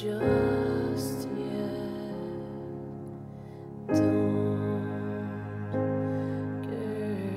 just yet. Don't, girlfriend.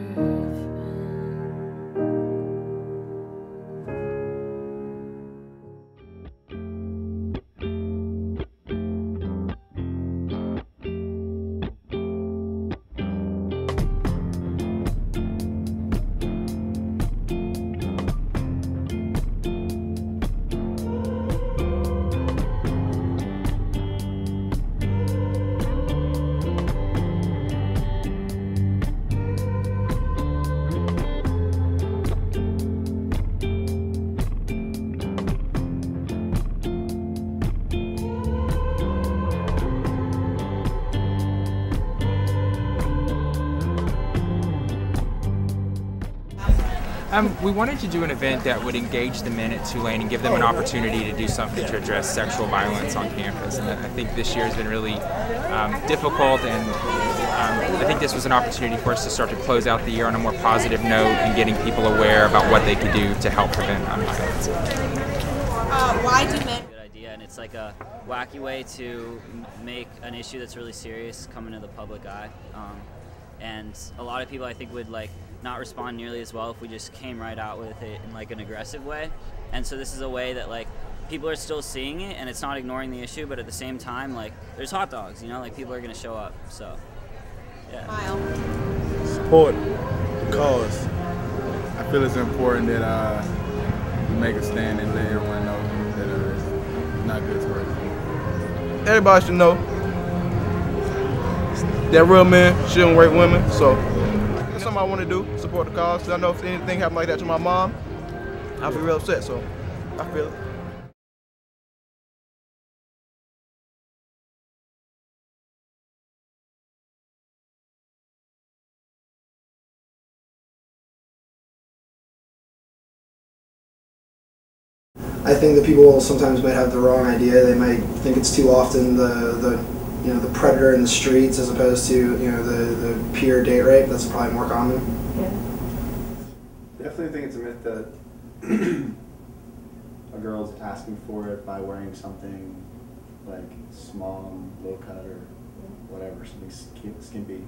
We wanted to do an event that would engage the men at Tulane and give them an opportunity to do something to address sexual violence on campus. And I think this year has been really difficult, and I think this was an opportunity for us to start to close out the year on a more positive note and getting people aware about what they could do to help prevent gun violence. Why do men? Good idea, and it's like a wacky way to make an issue that's really serious come into the public eye. And a lot of people, I think, would not respond nearly as well if we just came right out with it in an aggressive way. And so this is a way that people are still seeing it, and it's not ignoring the issue, but at the same time, there's hot dogs, people are going to show up. So yeah. Support the cause. I feel it's important that we make a stand and let everyone know that it's not good for us. Everybody should know that real men shouldn't rape women, so it's something I want to do, support the cause. I know if anything happened like that to my mom, I'll be real upset, so I feel it. I think that people sometimes might have the wrong idea. They might think it's too often the predator in the streets as opposed to the pure date rape. That's probably more common. Yeah. Definitely think it's a myth that a girl's asking for it by wearing something small and low cut or whatever, something skimpy.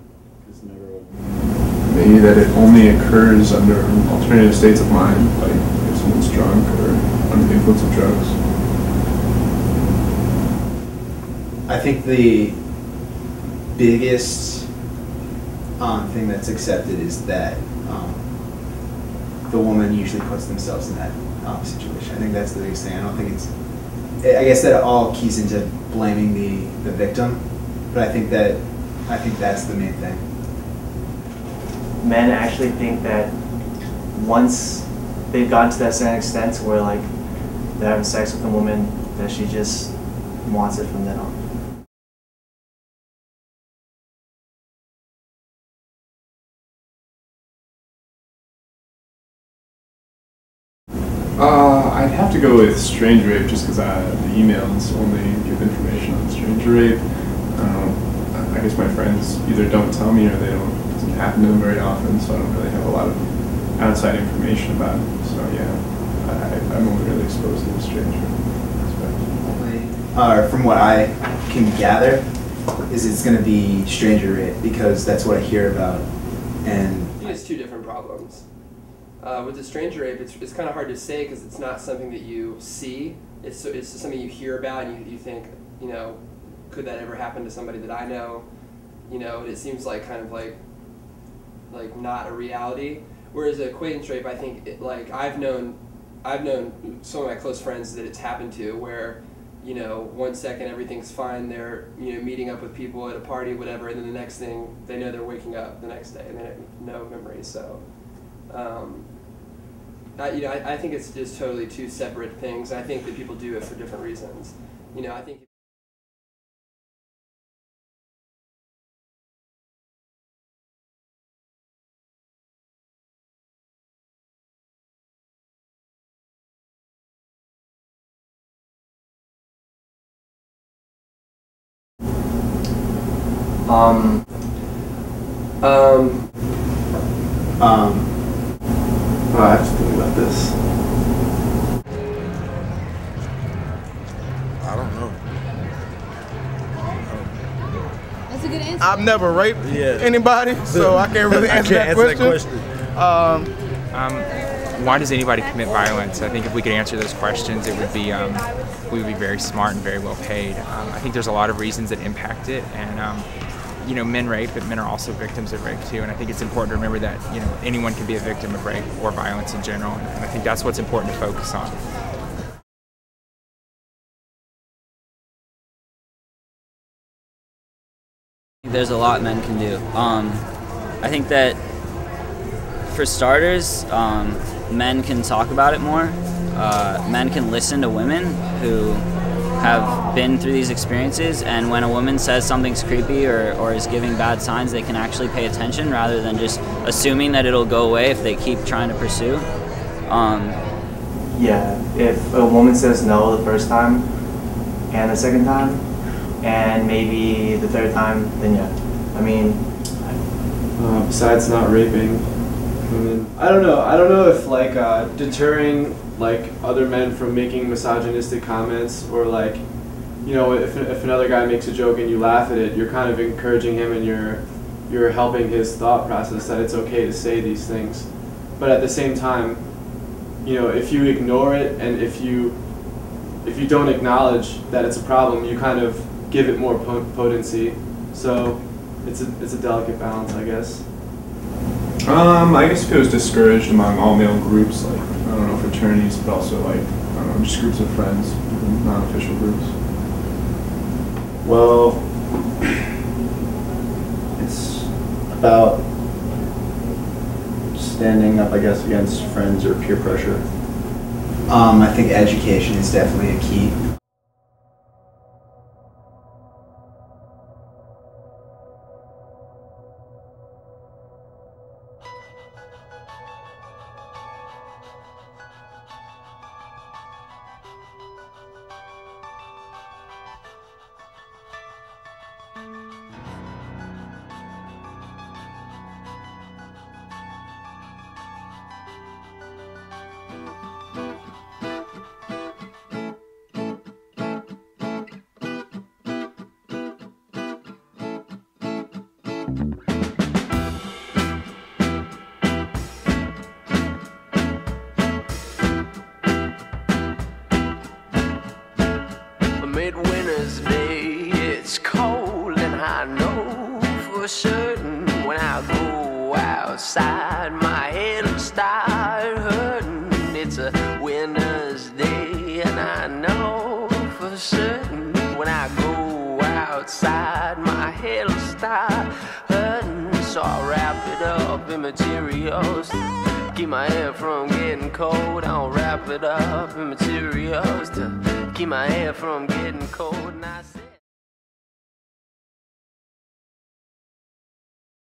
Because no girl would. Maybe that it only occurs under alternative states of mind, like if someone's drunk or under the influence of drugs. I think the biggest thing that's accepted is that the woman usually puts themselves in that situation. I think that's the biggest thing. I don't think it's. I guess that all keys into blaming the victim, but I think that's the main thing. Men actually think that once they've gotten to that certain extent where they're having sex with a woman, that she just wants it from then on. I'd have to go with strange rape just because the emails only give information on strange rape. I guess my friends either don't tell me or it doesn't happen to them very often, so I don't really have a lot of outside information about it. So yeah, I'm only really exposed to the strange rape aspect. From what I can gather, is it's going to be stranger rape because that's what I hear about. And I think it's two different problems. With the stranger rape, it's kind of hard to say because it's not something that you see. It's just something you hear about and you think, could that ever happen to somebody that I know? And it seems like not a reality. Whereas acquaintance rape, I think I've known some of my close friends that it's happened to where 1 second everything's fine, they're meeting up with people at a party, whatever, and then the next thing they know they're waking up the next day and they have no memories. So. I think it's just totally two separate things. I think that people do it for different reasons. I think. I have to think about this. I don't know. I've never raped anybody, so I can't really answer that question. Why does anybody commit violence? I think if we could answer those questions, it would be we would be very smart and very well paid. I think there's a lot of reasons that impact it, and you know, men rape, but men are also victims of rape too. And I think it's important to remember that, you know, anyone can be a victim of rape or violence in general, and I think that's what's important to focus on. There's a lot men can do. I think that for starters, men can talk about it more. Men can listen to women who have been through these experiences, and when a woman says something's creepy or is giving bad signs, they can actually pay attention rather than just assuming that it'll go away if they keep trying to pursue. Yeah, if a woman says no the first time and the second time and maybe the third time, then yeah. I mean, besides not raping women, I don't know if like deterring like other men from making misogynistic comments, or like, you know, if another guy makes a joke and you laugh at it, you're kind of encouraging him and you're helping his thought process that it's okay to say these things. But at the same time, you know, if you ignore it and if you don't acknowledge that it's a problem, you kind of give it more potency. So it's a delicate balance, I guess. I guess if it was discouraged among all male groups, like, I don't know, fraternities, but also like, I don't know, just groups of friends, non-official groups. Well, it's about standing up, I guess, against friends or peer pressure. I think education is definitely a key. Midwinter's day, it's cold, and I know for certain when I go outside my head'll start hurting. It's a winter's day, and I know for certain when I go outside my head'll start hurting. So I'll wrap it up in materials, keep my hair from getting cold. I'll wrap it up in materials to keep my hair from getting cold. And I say